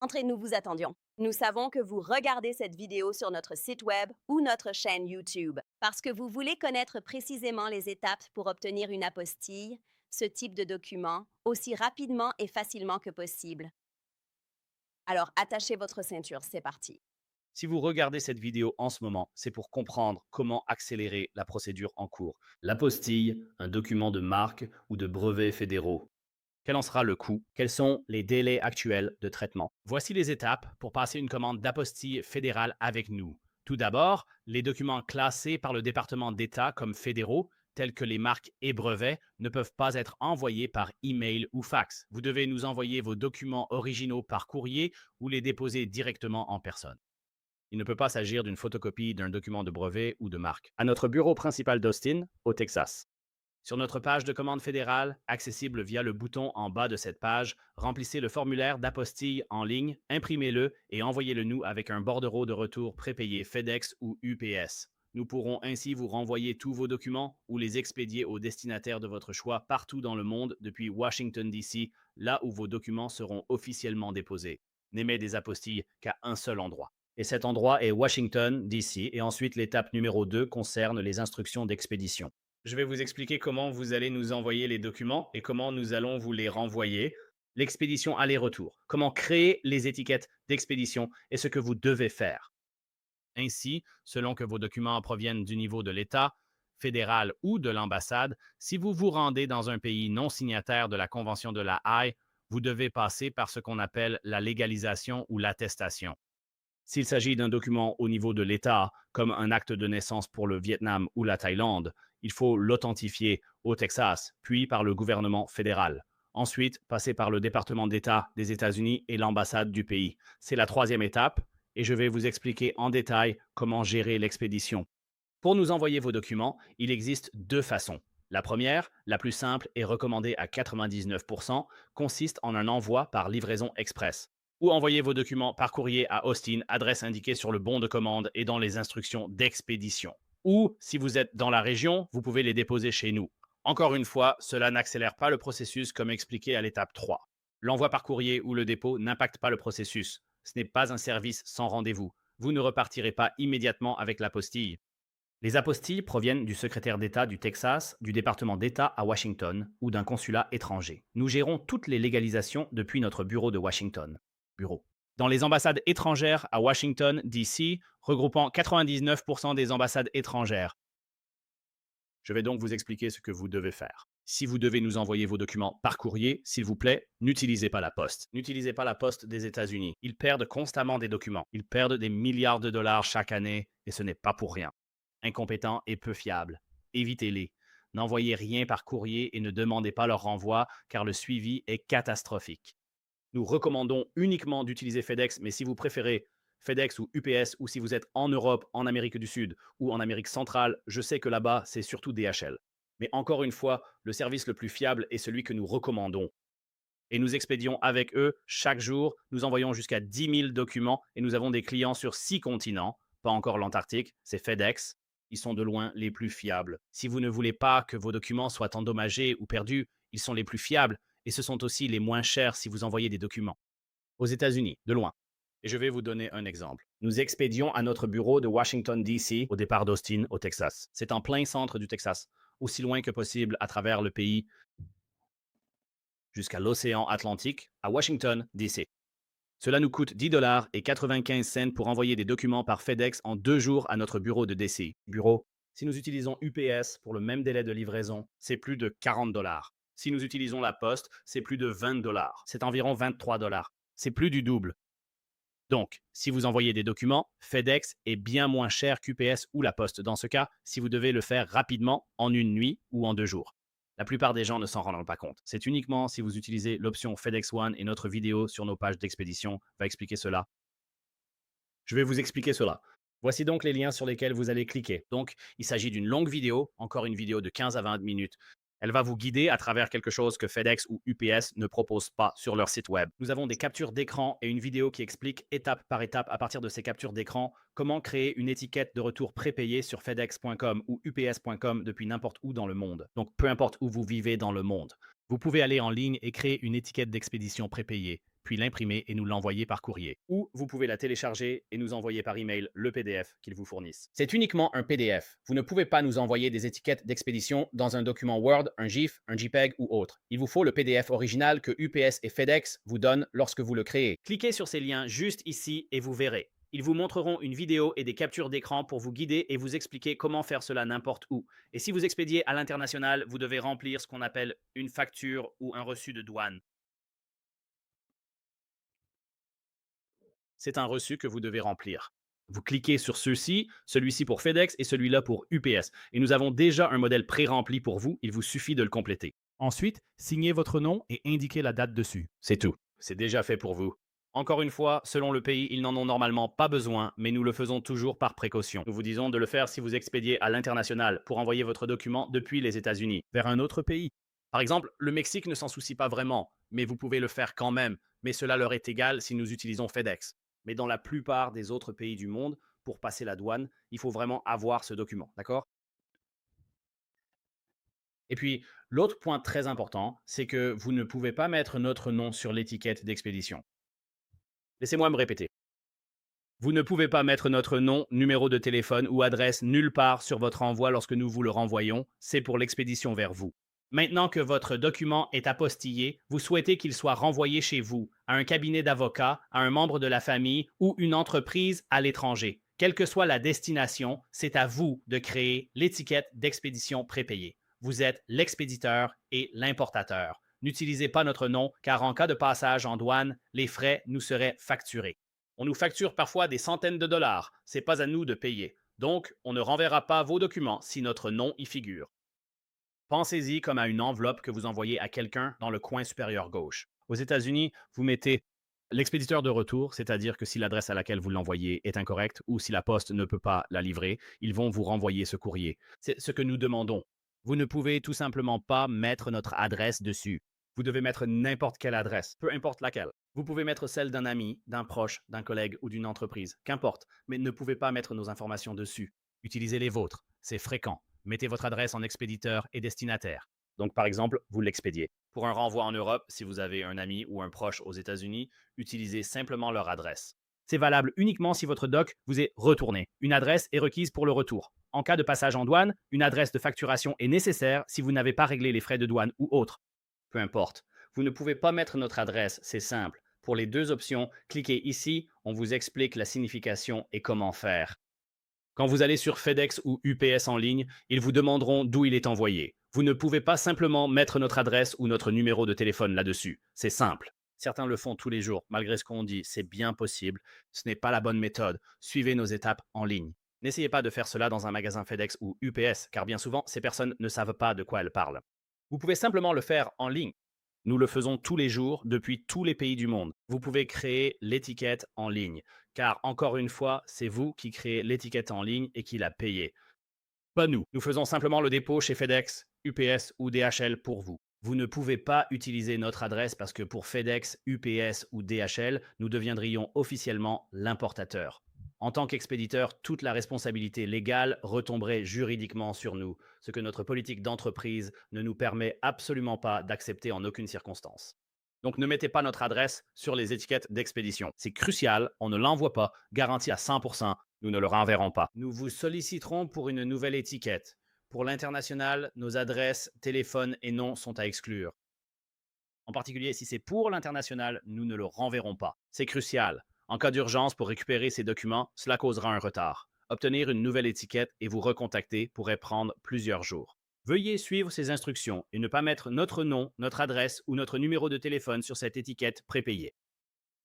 Entrez, nous vous attendions. Nous savons que vous regardez cette vidéo sur notre site web ou notre chaîne YouTube parce que vous voulez connaître précisément les étapes pour obtenir une apostille, ce type de document, aussi rapidement et facilement que possible. Alors, attachez votre ceinture, c'est parti. Si vous regardez cette vidéo en ce moment, c'est pour comprendre comment accélérer la procédure en cours. L'apostille, un document de marque ou de brevets fédéraux. Quel en sera le coût? Quels sont les délais actuels de traitement? Voici les étapes pour passer une commande d'apostille fédérale avec nous. Tout d'abord, les documents classés par le département d'État comme fédéraux, tels que les marques et brevets, ne peuvent pas être envoyés par email ou fax. Vous devez nous envoyer vos documents originaux par courrier ou les déposer directement en personne. Il ne peut pas s'agir d'une photocopie d'un document de brevet ou de marque. À notre bureau principal d'Austin, au Texas. Sur notre page de commande fédérale, accessible via le bouton en bas de cette page, remplissez le formulaire d'apostille en ligne, imprimez-le et envoyez-le nous avec un bordereau de retour prépayé FedEx ou UPS. Nous pourrons ainsi vous renvoyer tous vos documents ou les expédier au destinataire de votre choix partout dans le monde depuis Washington, D.C., là où vos documents seront officiellement déposés. N'émet des apostilles qu'à un seul endroit. Et cet endroit est Washington, D.C., et ensuite l'étape numéro 2 concerne les instructions d'expédition. Je vais vous expliquer comment vous allez nous envoyer les documents et comment nous allons vous les renvoyer. L'expédition aller-retour, comment créer les étiquettes d'expédition et ce que vous devez faire. Ainsi, selon que vos documents proviennent du niveau de l'État, fédéral ou de l'ambassade, si vous vous rendez dans un pays non signataire de la Convention de la Haye, vous devez passer par ce qu'on appelle la légalisation ou l'attestation. S'il s'agit d'un document au niveau de l'État, comme un acte de naissance pour le Vietnam ou la Thaïlande, il faut l'authentifier au Texas, puis par le gouvernement fédéral. Ensuite, passer par le département d'État des États-Unis et l'ambassade du pays. C'est la troisième étape, et je vais vous expliquer en détail comment gérer l'expédition. Pour nous envoyer vos documents, il existe deux façons. La première, la plus simple et recommandée à 99%, consiste en un envoi par livraison express. Ou envoyez vos documents par courrier à Austin, adresse indiquée sur le bon de commande et dans les instructions d'expédition. Ou, si vous êtes dans la région, vous pouvez les déposer chez nous. Encore une fois, cela n'accélère pas le processus comme expliqué à l'étape 3. L'envoi par courrier ou le dépôt n'impacte pas le processus. Ce n'est pas un service sans rendez-vous. Vous ne repartirez pas immédiatement avec l'apostille. Les apostilles proviennent du secrétaire d'État du Texas, du département d'État à Washington ou d'un consulat étranger. Nous gérons toutes les légalisations depuis notre bureau de Washington. Bureau. Dans les ambassades étrangères à Washington, D.C., regroupant 99% des ambassades étrangères. Je vais donc vous expliquer ce que vous devez faire. Si vous devez nous envoyer vos documents par courrier, s'il vous plaît, n'utilisez pas la poste. N'utilisez pas la poste des États-Unis. Ils perdent constamment des documents. Ils perdent des milliards de dollars chaque année et ce n'est pas pour rien. Incompétents et peu fiables. Évitez-les. N'envoyez rien par courrier et ne demandez pas leur renvoi car le suivi est catastrophique. Nous recommandons uniquement d'utiliser FedEx, mais si vous préférez FedEx ou UPS, ou si vous êtes en Europe, en Amérique du Sud ou en Amérique centrale, je sais que là-bas, c'est surtout DHL. Mais encore une fois, le service le plus fiable est celui que nous recommandons. Et nous expédions avec eux chaque jour. Nous envoyons jusqu'à 10 000 documents et nous avons des clients sur 6 continents. Pas encore l'Antarctique, c'est FedEx. Ils sont de loin les plus fiables. Si vous ne voulez pas que vos documents soient endommagés ou perdus, ils sont les plus fiables et ce sont aussi les moins chers si vous envoyez des documents. Aux États-Unis, de loin. Et je vais vous donner un exemple. Nous expédions à notre bureau de Washington, D.C., au départ d'Austin, au Texas. C'est en plein centre du Texas, aussi loin que possible à travers le pays, jusqu'à l'océan Atlantique, à Washington, D.C. Cela nous coûte 10 dollars et 95 cents pour envoyer des documents par FedEx en 2 jours à notre bureau de DC. Bureau. Si nous utilisons UPS pour le même délai de livraison, c'est plus de 40 dollars. Si nous utilisons la poste, c'est plus de 20 dollars. C'est environ 23 dollars. C'est plus du double. Donc, si vous envoyez des documents, FedEx est bien moins cher qu'UPS ou la poste dans ce cas, si vous devez le faire rapidement, en une nuit ou en 2 jours. La plupart des gens ne s'en rendront pas compte. C'est uniquement si vous utilisez l'option FedEx One et notre vidéo sur nos pages d'expédition va expliquer cela. Je vais vous expliquer cela. Voici donc les liens sur lesquels vous allez cliquer. Donc, il s'agit d'une longue vidéo, encore une vidéo de 15 à 20 minutes. Elle va vous guider à travers quelque chose que FedEx ou UPS ne proposent pas sur leur site web. Nous avons des captures d'écran et une vidéo qui explique étape par étape à partir de ces captures d'écran comment créer une étiquette de retour prépayée sur fedex.com ou ups.com depuis n'importe où dans le monde. Donc peu importe où vous vivez dans le monde. Vous pouvez aller en ligne et créer une étiquette d'expédition prépayée. puis l'imprimer et nous l'envoyer par courrier. Ou vous pouvez la télécharger et nous envoyer par email le PDF qu'ils vous fournissent. C'est uniquement un PDF. Vous ne pouvez pas nous envoyer des étiquettes d'expédition dans un document Word, un GIF, un JPEG ou autre. Il vous faut le PDF original que UPS et FedEx vous donnent lorsque vous le créez. Cliquez sur ces liens juste ici et vous verrez. Ils vous montreront une vidéo et des captures d'écran pour vous guider et vous expliquer comment faire cela n'importe où. Et si vous expédiez à l'international, vous devez remplir ce qu'on appelle une facture ou un reçu de douane. C'est un reçu que vous devez remplir. Vous cliquez sur ceux-ci, celui-ci pour FedEx et celui-là pour UPS. Et nous avons déjà un modèle pré-rempli pour vous, il vous suffit de le compléter. Ensuite, signez votre nom et indiquez la date dessus. C'est tout. C'est déjà fait pour vous. Encore une fois, selon le pays, ils n'en ont normalement pas besoin, mais nous le faisons toujours par précaution. Nous vous disons de le faire si vous expédiez à l'international pour envoyer votre document depuis les États-Unis vers un autre pays. Par exemple, le Mexique ne s'en soucie pas vraiment, mais vous pouvez le faire quand même, mais cela leur est égal si nous utilisons FedEx. Mais dans la plupart des autres pays du monde, pour passer la douane, il faut vraiment avoir ce document, d'accord? Et puis, l'autre point très important, c'est que vous ne pouvez pas mettre notre nom sur l'étiquette d'expédition. Laissez-moi me répéter. Vous ne pouvez pas mettre notre nom, numéro de téléphone ou adresse nulle part sur votre envoi lorsque nous vous le renvoyons. C'est pour l'expédition vers vous. Maintenant que votre document est apostillé, vous souhaitez qu'il soit renvoyé chez vous, à un cabinet d'avocat, à un membre de la famille ou une entreprise à l'étranger. Quelle que soit la destination, c'est à vous de créer l'étiquette d'expédition prépayée. Vous êtes l'expéditeur et l'importateur. N'utilisez pas notre nom car en cas de passage en douane, les frais nous seraient facturés. On nous facture parfois des centaines de dollars. C'est pas à nous de payer. Donc, on ne renverra pas vos documents si notre nom y figure. Pensez-y comme à une enveloppe que vous envoyez à quelqu'un dans le coin supérieur gauche. Aux États-Unis, vous mettez l'expéditeur de retour, c'est-à-dire que si l'adresse à laquelle vous l'envoyez est incorrecte ou si la poste ne peut pas la livrer, ils vont vous renvoyer ce courrier. C'est ce que nous demandons. Vous ne pouvez tout simplement pas mettre notre adresse dessus. Vous devez mettre n'importe quelle adresse, peu importe laquelle. Vous pouvez mettre celle d'un ami, d'un proche, d'un collègue ou d'une entreprise, qu'importe, mais ne pouvez pas mettre nos informations dessus. Utilisez les vôtres, c'est fréquent. Mettez votre adresse en expéditeur et destinataire. Donc, par exemple, vous l'expédiez. Pour un renvoi en Europe, si vous avez un ami ou un proche aux États-Unis, utilisez simplement leur adresse. C'est valable uniquement si votre doc vous est retourné. Une adresse est requise pour le retour. En cas de passage en douane, une adresse de facturation est nécessaire si vous n'avez pas réglé les frais de douane ou autres. Peu importe. Vous ne pouvez pas mettre notre adresse, c'est simple. Pour les deux options, cliquez ici, on vous explique la signification et comment faire. Quand vous allez sur FedEx ou UPS en ligne, ils vous demanderont d'où il est envoyé. Vous ne pouvez pas simplement mettre notre adresse ou notre numéro de téléphone là-dessus. C'est simple. Certains le font tous les jours, malgré ce qu'on dit, c'est bien possible. Ce n'est pas la bonne méthode. Suivez nos étapes en ligne. N'essayez pas de faire cela dans un magasin FedEx ou UPS, car bien souvent, ces personnes ne savent pas de quoi elles parlent. Vous pouvez simplement le faire en ligne. Nous le faisons tous les jours depuis tous les pays du monde. Vous pouvez créer l'étiquette en ligne, car encore une fois, c'est vous qui créez l'étiquette en ligne et qui la payez. Pas nous. Nous faisons simplement le dépôt chez FedEx, UPS ou DHL pour vous. Vous ne pouvez pas utiliser notre adresse parce que pour FedEx, UPS ou DHL, nous deviendrions officiellement l'importateur. En tant qu'expéditeur, toute la responsabilité légale retomberait juridiquement sur nous, ce que notre politique d'entreprise ne nous permet absolument pas d'accepter en aucune circonstance. Donc ne mettez pas notre adresse sur les étiquettes d'expédition. C'est crucial, on ne l'envoie pas, garanti à 100%, nous ne le renverrons pas. Nous vous solliciterons pour une nouvelle étiquette. Pour l'international, nos adresses, téléphones et noms sont à exclure. En particulier, si c'est pour l'international, nous ne le renverrons pas. C'est crucial. En cas d'urgence pour récupérer ces documents, cela causera un retard. Obtenir une nouvelle étiquette et vous recontacter pourrait prendre plusieurs jours. Veuillez suivre ces instructions et ne pas mettre notre nom, notre adresse ou notre numéro de téléphone sur cette étiquette prépayée.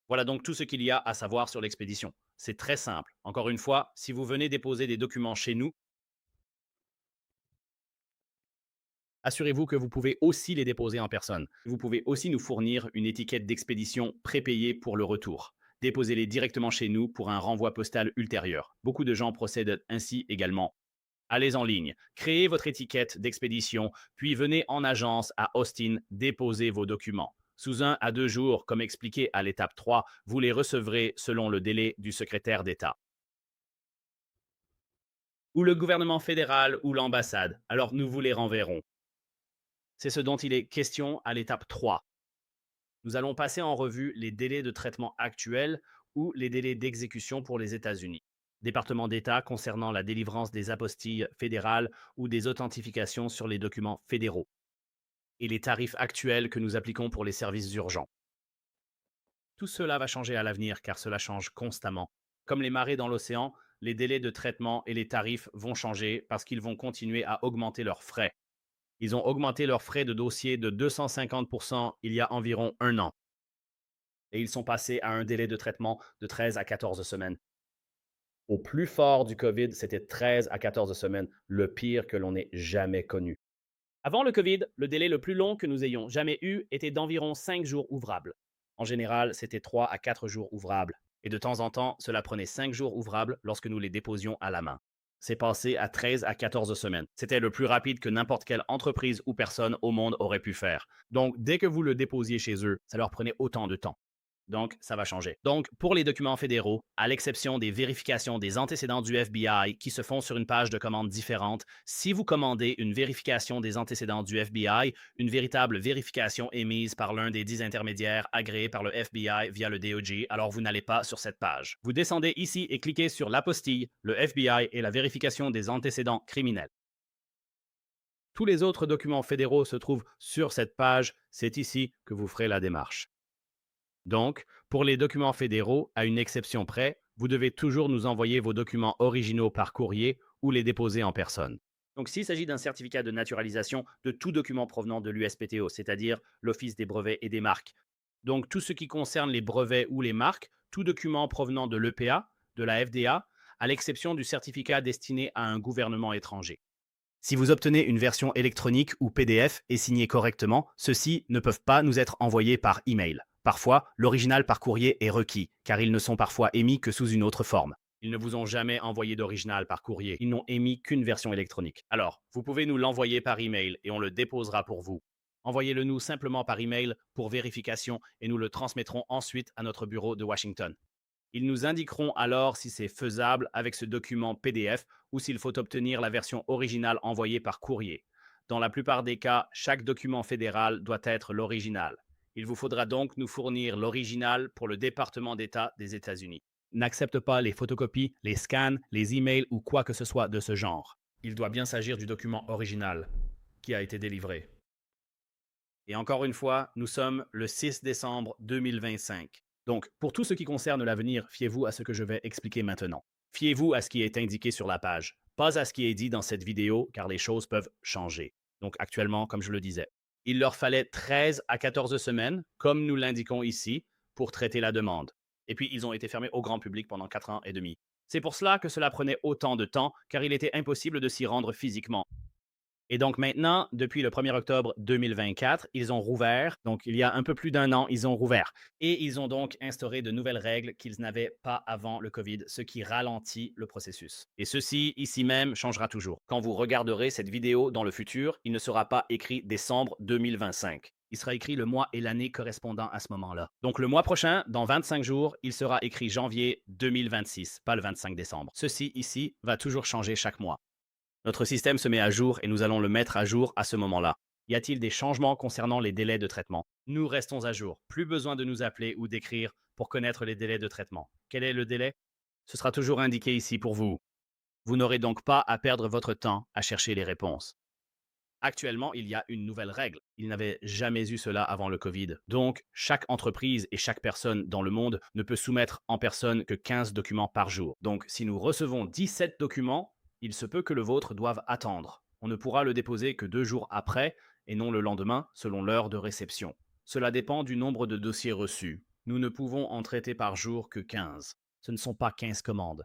Voilà donc tout ce qu'il y a à savoir sur l'expédition. C'est très simple. Encore une fois, si vous venez déposer des documents chez nous, assurez-vous que vous pouvez aussi les déposer en personne. Vous pouvez aussi nous fournir une étiquette d'expédition prépayée pour le retour. Déposez-les directement chez nous pour un renvoi postal ultérieur. Beaucoup de gens procèdent ainsi également. Allez en ligne, créez votre étiquette d'expédition, puis venez en agence à Austin déposer vos documents. Sous 1 à 2 jours, comme expliqué à l'étape 3, vous les recevrez selon le délai du secrétaire d'État ou le gouvernement fédéral ou l'ambassade. Alors nous vous les renverrons. C'est ce dont il est question à l'étape 3. Nous allons passer en revue les délais de traitement actuels ou les délais d'exécution pour les États-Unis. Département d'État concernant la délivrance des apostilles fédérales ou des authentifications sur les documents fédéraux et les tarifs actuels que nous appliquons pour les services urgents. Tout cela va changer à l'avenir car cela change constamment. Comme les marées dans l'océan, les délais de traitement et les tarifs vont changer parce qu'ils vont continuer à augmenter leurs frais. Ils ont augmenté leurs frais de dossier de 250% il y a environ un an et ils sont passés à un délai de traitement de 13 à 14 semaines. Au plus fort du COVID, c'était 13 à 14 semaines, le pire que l'on ait jamais connu. Avant le COVID, le délai le plus long que nous ayons jamais eu était d'environ 5 jours ouvrables. En général, c'était 3 à 4 jours ouvrables. Et de temps en temps, cela prenait 5 jours ouvrables lorsque nous les déposions à la main. C'est passé à 13 à 14 semaines. C'était le plus rapide que n'importe quelle entreprise ou personne au monde aurait pu faire. Donc, dès que vous le déposiez chez eux, ça leur prenait autant de temps. Donc, ça va changer. Donc, pour les documents fédéraux, à l'exception des vérifications des antécédents du FBI qui se font sur une page de commande différente, si vous commandez une vérification des antécédents du FBI, une véritable vérification émise par l'un des 10 intermédiaires agréés par le FBI via le DOJ, alors vous n'allez pas sur cette page. Vous descendez ici et cliquez sur l'apostille, le FBI et la vérification des antécédents criminels. Tous les autres documents fédéraux se trouvent sur cette page. C'est ici que vous ferez la démarche. Donc, pour les documents fédéraux, à une exception près, vous devez toujours nous envoyer vos documents originaux par courrier ou les déposer en personne. Donc, s'il s'agit d'un certificat de naturalisation de tout document provenant de l'USPTO, c'est-à-dire l'Office des brevets et des marques. Donc, tout ce qui concerne les brevets ou les marques, tout document provenant de l'EPA, de la FDA, à l'exception du certificat destiné à un gouvernement étranger. Si vous obtenez une version électronique ou PDF et signée correctement, ceux-ci ne peuvent pas nous être envoyés par email. Parfois, l'original par courrier est requis, car ils ne sont parfois émis que sous une autre forme. Ils ne vous ont jamais envoyé d'original par courrier. Ils n'ont émis qu'une version électronique. Alors, vous pouvez nous l'envoyer par email et on le déposera pour vous. Envoyez-le nous simplement par email pour vérification et nous le transmettrons ensuite à notre bureau de Washington. Ils nous indiqueront alors si c'est faisable avec ce document PDF ou s'il faut obtenir la version originale envoyée par courrier. Dans la plupart des cas, chaque document fédéral doit être l'original. Il vous faudra donc nous fournir l'original pour le département d'État des États-Unis. N'accepte pas les photocopies, les scans, les emails ou quoi que ce soit de ce genre. Il doit bien s'agir du document original qui a été délivré. Et encore une fois, nous sommes le 6 décembre 2025. Donc, pour tout ce qui concerne l'avenir, fiez-vous à ce que je vais expliquer maintenant. Fiez-vous à ce qui est indiqué sur la page, pas à ce qui est dit dans cette vidéo, car les choses peuvent changer. Donc, actuellement, comme je le disais, il leur fallait 13 à 14 semaines, comme nous l'indiquons ici, pour traiter la demande. Et puis, ils ont été fermés au grand public pendant 4 ans et demi. C'est pour cela que cela prenait autant de temps, car il était impossible de s'y rendre physiquement. Et donc maintenant, depuis le 1er octobre 2024, ils ont rouvert. Donc il y a un peu plus d'un an, ils ont rouvert. Et ils ont donc instauré de nouvelles règles qu'ils n'avaient pas avant le COVID, ce qui ralentit le processus. Et ceci, ici même, changera toujours. Quand vous regarderez cette vidéo dans le futur, il ne sera pas écrit décembre 2025. Il sera écrit le mois et l'année correspondant à ce moment-là. Donc le mois prochain, dans 25 jours, il sera écrit janvier 2026, pas le 25 décembre. Ceci ici va toujours changer chaque mois. Notre système se met à jour et nous allons le mettre à jour à ce moment-là. Y a-t-il des changements concernant les délais de traitement? Nous restons à jour. Plus besoin de nous appeler ou d'écrire pour connaître les délais de traitement. Quel est le délai? Ce sera toujours indiqué ici pour vous. Vous n'aurez donc pas à perdre votre temps à chercher les réponses. Actuellement, il y a une nouvelle règle. Il n'avait jamais eu cela avant le COVID. Donc, chaque entreprise et chaque personne dans le monde ne peut soumettre en personne que 15 documents par jour. Donc, si nous recevons 17 documents, il se peut que le vôtre doive attendre. On ne pourra le déposer que 2 jours après et non le lendemain, selon l'heure de réception. Cela dépend du nombre de dossiers reçus. Nous ne pouvons en traiter par jour que 15. Ce ne sont pas 15 commandes.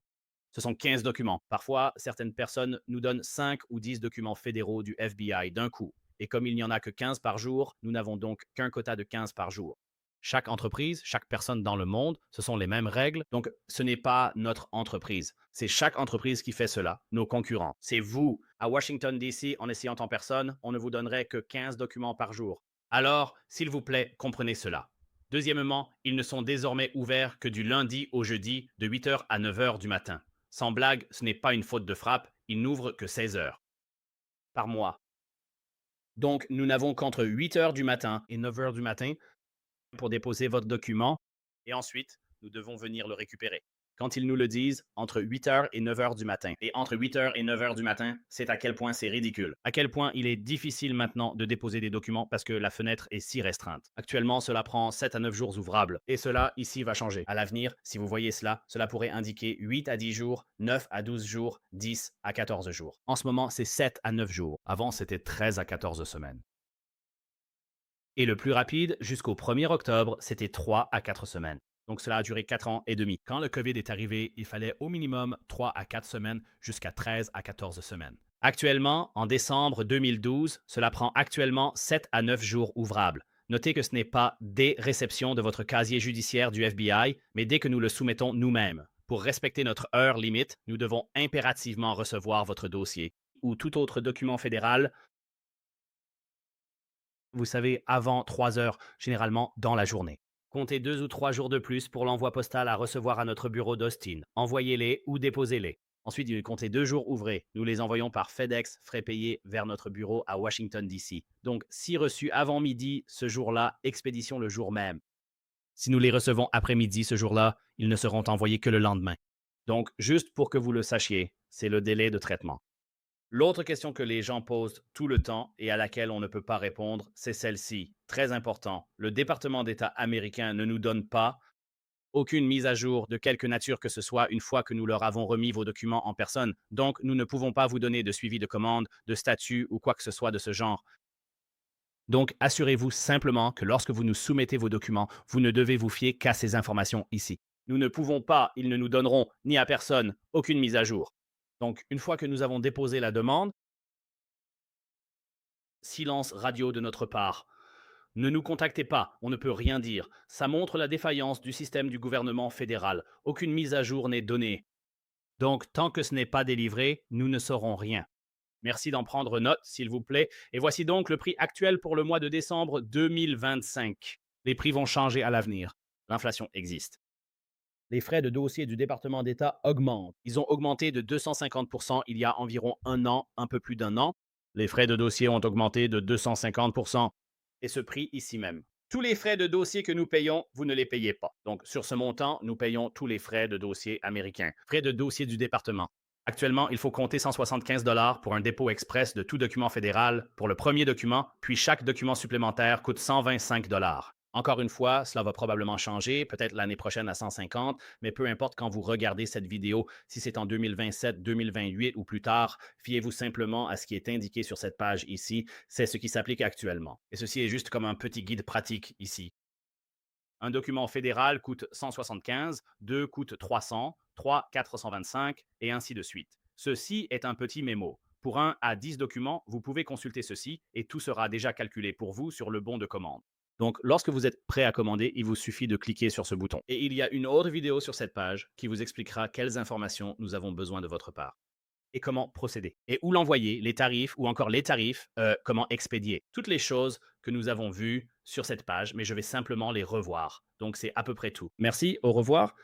Ce sont 15 documents. Parfois, certaines personnes nous donnent 5 ou 10 documents fédéraux du FBI d'un coup. Et comme il n'y en a que 15 par jour, nous n'avons donc qu'un quota de 15 par jour. Chaque entreprise, chaque personne dans le monde, ce sont les mêmes règles. Donc, ce n'est pas notre entreprise. C'est chaque entreprise qui fait cela, nos concurrents. C'est vous. À Washington, D.C., en essayant en personne, on ne vous donnerait que 15 documents par jour. Alors, s'il vous plaît, comprenez cela. Deuxièmement, ils ne sont désormais ouverts que du lundi au jeudi de 8h à 9h du matin. Sans blague, ce n'est pas une faute de frappe, ils n'ouvrent que 16 heures par mois. Donc, nous n'avons qu'entre 8 heures du matin et 9 heures du matin pour déposer votre document et ensuite, nous devons venir le récupérer. Quand ils nous le disent, entre 8 heures et 9 heures du matin. Et entre 8 heures et 9 heures du matin, c'est à quel point c'est ridicule. À quel point il est difficile maintenant de déposer des documents parce que la fenêtre est si restreinte. Actuellement, cela prend 7 à 9 jours ouvrables. Et cela, ici, va changer. À l'avenir, si vous voyez cela, cela pourrait indiquer 8 à 10 jours, 9 à 12 jours, 10 à 14 jours. En ce moment, c'est 7 à 9 jours. Avant, c'était 13 à 14 semaines. Et le plus rapide, jusqu'au 1er octobre, c'était 3 à 4 semaines. Donc cela a duré 4 ans et demi. Quand le COVID est arrivé, il fallait au minimum 3 à 4 semaines jusqu'à 13 à 14 semaines. Actuellement, en décembre 2012, cela prend actuellement 7 à 9 jours ouvrables. Notez que ce n'est pas des réceptions de votre casier judiciaire du FBI, mais dès que nous le soumettons nous-mêmes. Pour respecter notre heure limite, nous devons impérativement recevoir votre dossier ou tout autre document fédéral, vous savez, avant 3 heures, généralement dans la journée. Comptez 2 ou 3 jours de plus pour l'envoi postal à recevoir à notre bureau d'Austin. Envoyez-les ou déposez-les. Ensuite, comptez 2 jours ouvrés. Nous les envoyons par FedEx, frais payés, vers notre bureau à Washington, D.C. Donc, si reçus avant midi ce jour-là, expédition le jour même. Si nous les recevons après midi ce jour-là, ils ne seront envoyés que le lendemain. Donc, juste pour que vous le sachiez, c'est le délai de traitement. L'autre question que les gens posent tout le temps et à laquelle on ne peut pas répondre, c'est celle-ci. Très important. Le département d'État américain ne nous donne pas aucune mise à jour de quelque nature que ce soit une fois que nous leur avons remis vos documents en personne. Donc, nous ne pouvons pas vous donner de suivi de commande, de statut ou quoi que ce soit de ce genre. Donc, assurez-vous simplement que lorsque vous nous soumettez vos documents, vous ne devez vous fier qu'à ces informations ici. Nous ne pouvons pas, ils ne nous donneront ni à personne aucune mise à jour. Donc, une fois que nous avons déposé la demande, silence radio de notre part. Ne nous contactez pas, on ne peut rien dire. Ça montre la défaillance du système du gouvernement fédéral. Aucune mise à jour n'est donnée. Donc, tant que ce n'est pas délivré, nous ne saurons rien. Merci d'en prendre note, s'il vous plaît. Et voici donc le prix actuel pour le mois de décembre 2025. Les prix vont changer à l'avenir. L'inflation existe. Les frais de dossier du département d'État augmentent. Ils ont augmenté de 250 il y a environ un an, un peu plus d'un an. Les frais de dossier ont augmenté de 250 et ce prix ici même. Tous les frais de dossier que nous payons, vous ne les payez pas. Donc, sur ce montant, nous payons tous les frais de dossier américains. Frais de dossier du département. Actuellement, il faut compter 175 pour un dépôt express de tout document fédéral pour le premier document, puis chaque document supplémentaire coûte 125 Encore une fois, cela va probablement changer, peut-être l'année prochaine à 150, mais peu importe quand vous regardez cette vidéo, si c'est en 2027, 2028 ou plus tard, fiez-vous simplement à ce qui est indiqué sur cette page ici, c'est ce qui s'applique actuellement. Et ceci est juste comme un petit guide pratique ici. Un document fédéral coûte 175, deux coûte 300, 3 425 et ainsi de suite. Ceci est un petit mémo. Pour 1 à 10 documents, vous pouvez consulter ceci et tout sera déjà calculé pour vous sur le bon de commande. Donc, lorsque vous êtes prêt à commander, il vous suffit de cliquer sur ce bouton. Et il y a une autre vidéo sur cette page qui vous expliquera quelles informations nous avons besoin de votre part et comment procéder. Et où l'envoyer, les tarifs ou encore les tarifs, comment expédier. Toutes les choses que nous avons vues sur cette page, mais je vais simplement les revoir. Donc, c'est à peu près tout. Merci, au revoir.